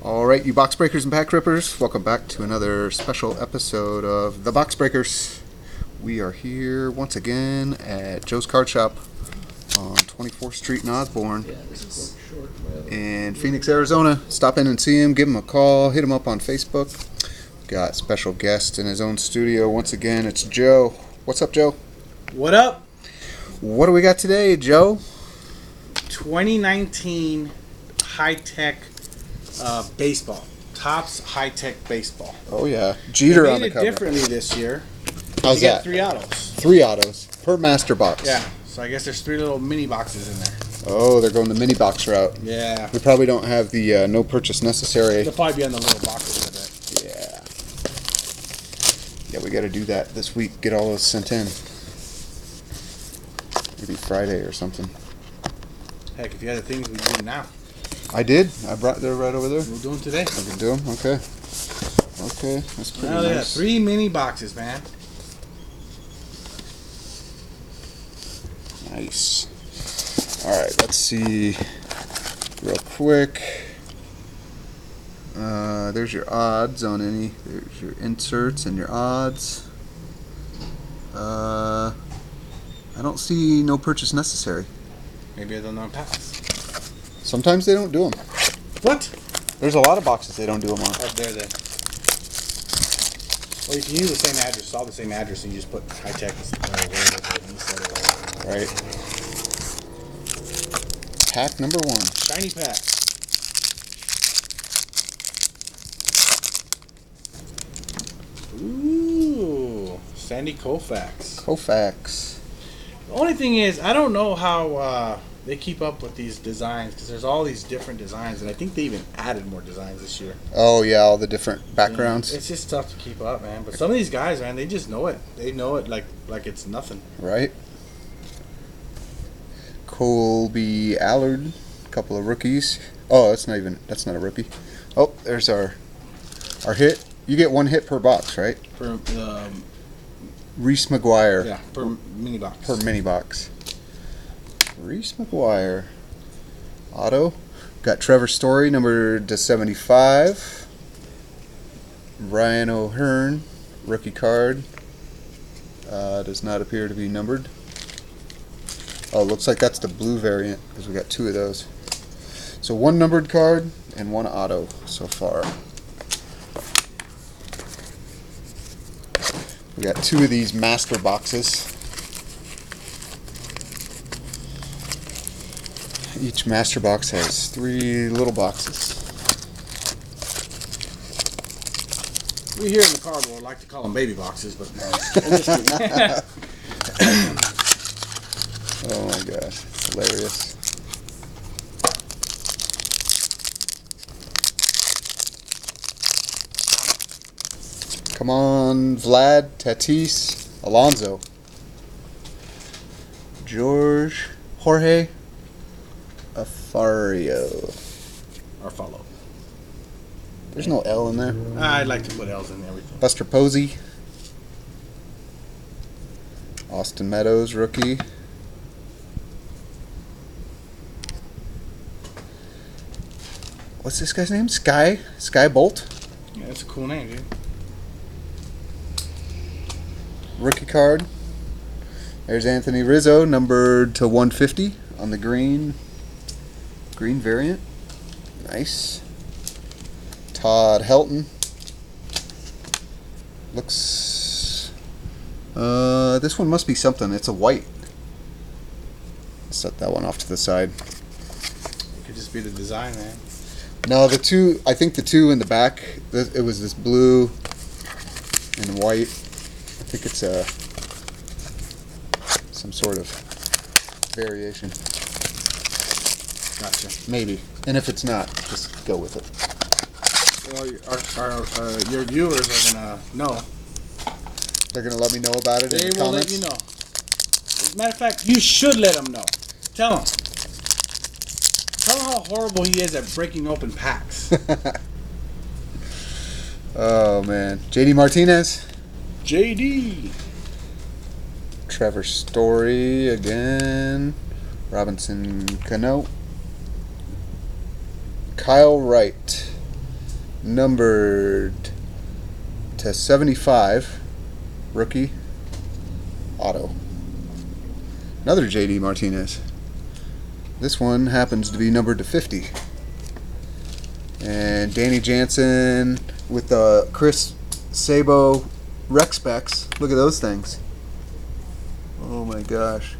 Alright, you box breakers and pack rippers, welcome back to another special episode of The Box Breakers. We are here once again at Joe's Card Shop on 24th Street in Osborne in Phoenix, Arizona. Stop in and see him, give him a call, hit him up on Facebook. Got special guest in his own studio once again. It's Joe. What's up, Joe? What up? What do we got today, Joe? 2019 high-tech baseball. TOPPS high-tech baseball. Oh, yeah. Jeter on the cover. cover. They made it differently this year. How's that? 3 autos. 3 autos per master box. Yeah. So I guess there's 3 little mini boxes in there. Oh, they're going the mini box route. Yeah. We probably don't have the no purchase necessary. They'll probably be on the little boxes, I bet. Yeah. Yeah, we got to do that this week. Get all those sent in. Maybe Friday or something. Heck, if you had the things, we do them now. I did. I brought them right over there. We'll do them today. I can do them? Okay. Okay. That's pretty Now they got nice. 3 mini boxes, man. Nice. Alright, let's see real quick. There's your odds on any. There's your inserts and your odds. I don't see no purchase necessary. Maybe I don't know packs. Sometimes they don't do them. What? There's a lot of boxes they don't do them on. Oh, there then. Well, you can use the same address. It's all the same address, and you just put high-tech or Right. Pack number 1. shiny pack. Ooh, Sandy Koufax. Koufax. The only thing is, I don't know how they keep up with these designs, because there's all these different designs, and I think they even added more designs this year. Oh, yeah, all the different backgrounds. Yeah, it's just tough to keep up, man. But some of these guys, man, they just know it. They know it like it's nothing. Right. Colby Allard. A couple of rookies. Oh, that's not a rookie. Oh, there's our hit. You get 1 hit per box, right? Per Reese McGuire. yeah, per mini box. Per mini box. Reese McGuire. Auto. Got Trevor Story, number to 75. Ryan O'Hearn, rookie card. Does not appear to be numbered. Oh, looks like that's the blue variant, because we got 2 of those. So 1 numbered card and 1 auto so far. We got 2 of these master boxes. Each master box has 3 little boxes. We here in the cardboard like to call them baby boxes, but I'm just kidding. Oh my gosh, hilarious. Come on, Vlad, Tatis, Alonso, Jorge Afario. Or follow. There's no L in there. I'd like to put L's in everything. Buster Posey, Austin Meadows, rookie. What's this guy's name? Sky Bolt? Yeah, that's a cool name, dude. Rookie card. There's Anthony Rizzo, numbered to 150 on the green variant. Nice. Todd Helton. Looks. This one must be something. It's a white. Set that one off to the side. It could just be the design, man. No, the 2. I think the 2 in the back. It was this blue and white. I think it's some sort of variation. Gotcha. Maybe. And if it's not, just go with it. Well, your viewers are gonna know. They're going to let me know about it in They the will comments? let you know. As a matter of fact, you should let them know. Tell them. Tell them how horrible he is at breaking open packs. Oh, man. JD Martinez. JD. Trevor Story again. Robinson Cano. Kyle Wright. numbered to 75, rookie, auto. Another JD Martinez. This one happens to be numbered to 50. And Danny Jansen with the Chris Sabo rec specs. Look at those things. Oh my gosh.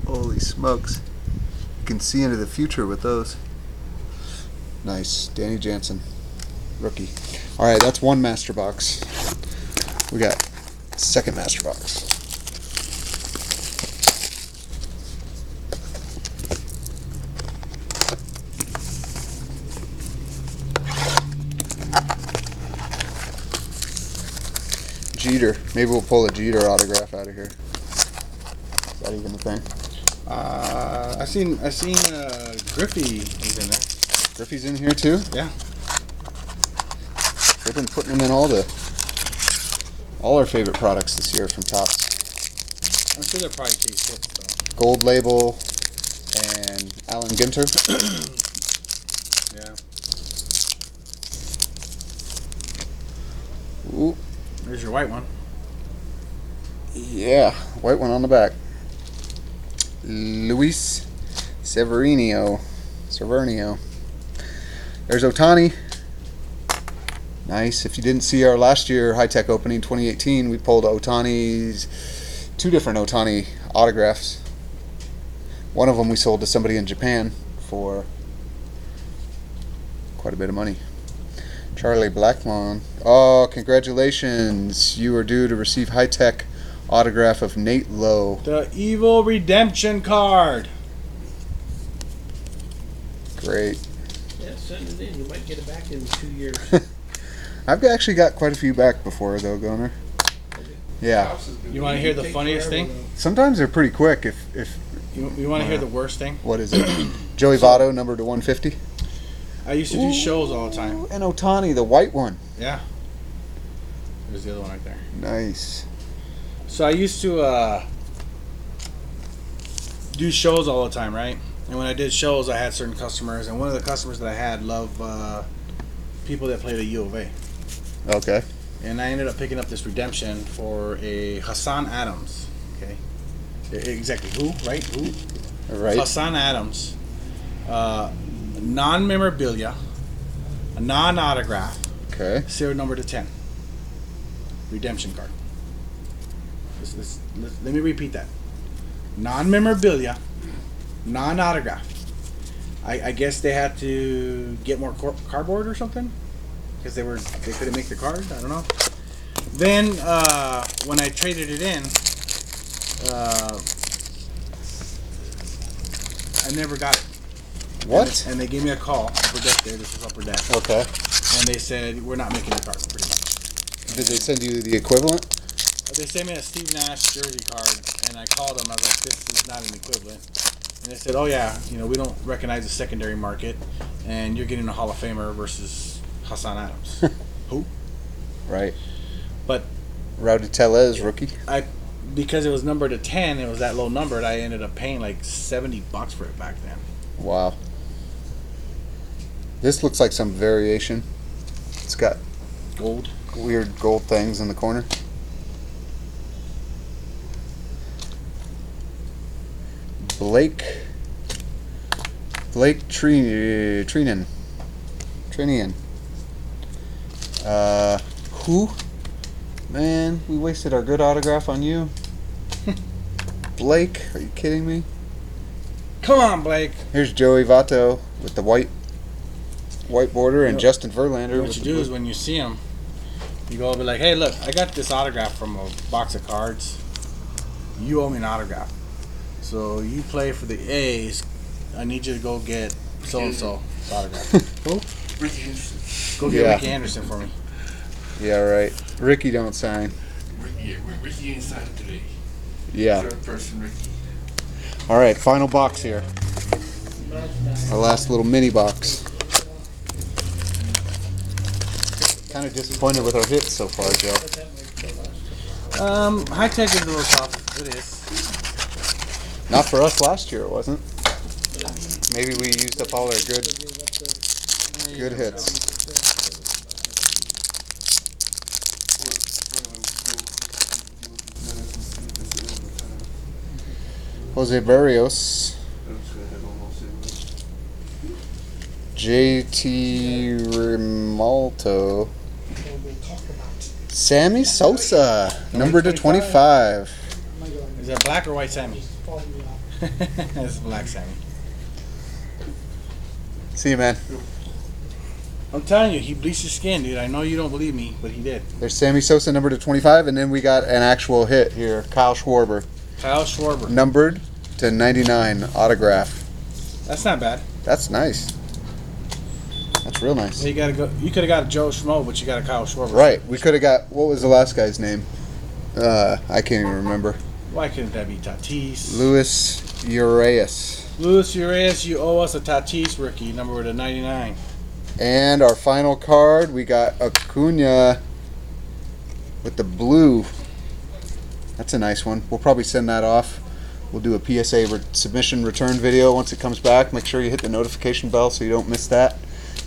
Holy smokes. You can see into the future with those. Nice. Danny Jansen. Rookie. Alright, that's one master box. We got second master box. Jeter. Maybe we'll pull a Jeter autograph out of here. Is that even a thing? I seen Griffey is in there. Griffey's in here too? Yeah. They've been putting him in all our favorite products this year from TOPPS. I'm sure they're probably case hits though. Gold Label and Alan Ginter. Yeah. Ooh. There's your white one. Yeah, white one on the back. Luis Severnio. There's Ohtani. Nice. If you didn't see our last year high-tech opening, 2018, we pulled two different Ohtani autographs. One of them we sold to somebody in Japan for quite a bit of money. Charlie Blackmon. Oh, congratulations. You are due to receive high-tech autograph of Nate Lowe. The Evil Redemption card. Great. Yeah, send it in. You might get it back in 2 years. I've actually got quite a few back before, though, Goner. Yeah. You want to hear the funniest thing? Sometimes they're pretty quick. If You want to hear the worst thing? what is it? Joey Votto, number to 150. I used to do shows all the time. And Ohtani, the white one. Yeah. There's the other one right there. Nice. So I used to do shows all the time, right? And when I did shows, I had certain customers, and one of the customers that I had loved people that played at U of A. Okay. And I ended up picking up this redemption for a Hassan Adams. Okay. Exactly. Who? Right? Who? Right. Hassan Adams. Non-memorabilia. A non-autograph. Okay. Serial number to 10. Redemption card. Let me repeat that. Non-memorabilia. Non-autograph. I guess they had to get more cardboard or something because they couldn't make the card. I don't know. Then when I traded it in, I never got it. What? And they gave me a call. Upper deck there. This is upper deck. Okay. And they said we're not making the card. Pretty much. Did they send you the equivalent? They sent me a Steve Nash jersey card, and I called them. I was like, "This is not an equivalent." And they said, "Oh yeah, we don't recognize the secondary market, and you're getting a Hall of Famer versus Hassan Adams." Who? Right. But Rowdy Tellez, rookie. Because it was numbered to 10, it was that low numbered. I ended up paying like $70 for it back then. Wow. This looks like some variation. It's got Gold. weird gold things in the corner. Blake Trinan. Who? Man, we wasted our good autograph on you. Blake, are you kidding me? Come on, Blake. Here's Joey Votto with the white border, and Justin Verlander. What you do is when you see him, you go over like, "Hey, look, I got this autograph from a box of cards. You owe me an autograph. So you play for the A's. I need you to go get so-and-so autograph." Who? Ricky Henderson. Go get Ricky Anderson for me. Yeah, right. Ricky don't sign. Ricky inside it today. Yeah. Third person, Ricky. All right, final box here. Our last little mini box. Kind of disappointed with our hits so far, Joe. High tech is a little tough. It is. Not for us last year, it wasn't. Maybe we used up all our Good hits. Jose Barrios. JT Rimalto. Sammy Sosa, number to 25. Is that black or white Sammy? That's black Sammy. See you, man. I'm telling you, he bleached his skin, dude. I know you don't believe me, but he did. There's Sammy Sosa, number to 25, and then we got an actual hit here. Kyle Schwarber, Kyle Schwarber. numbered to 99, autograph. That's not bad. That's nice. That's real nice. Yeah, you gotta go. You could have got a Joe Schmo, but you got a Kyle Schwarber. Right. We could have got, what was the last guy's name? I can't even remember. Why couldn't that be Tatis? Luis Urias. Luis Urias, you owe us a Tatis rookie, number to 99. And our final card, we got Acuna with the blue. That's a nice one. We'll probably send that off. We'll do a PSA submission return video once it comes back. Make sure you hit the notification bell so you don't miss that.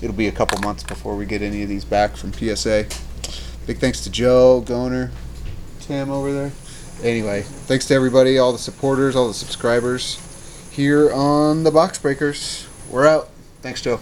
It'll be a couple months before we get any of these back from PSA. Big thanks to Joe, Goner, Tim over there. Anyway, thanks to everybody, all the supporters, all the subscribers here on the Box Breakers. We're out. Thanks, Joe.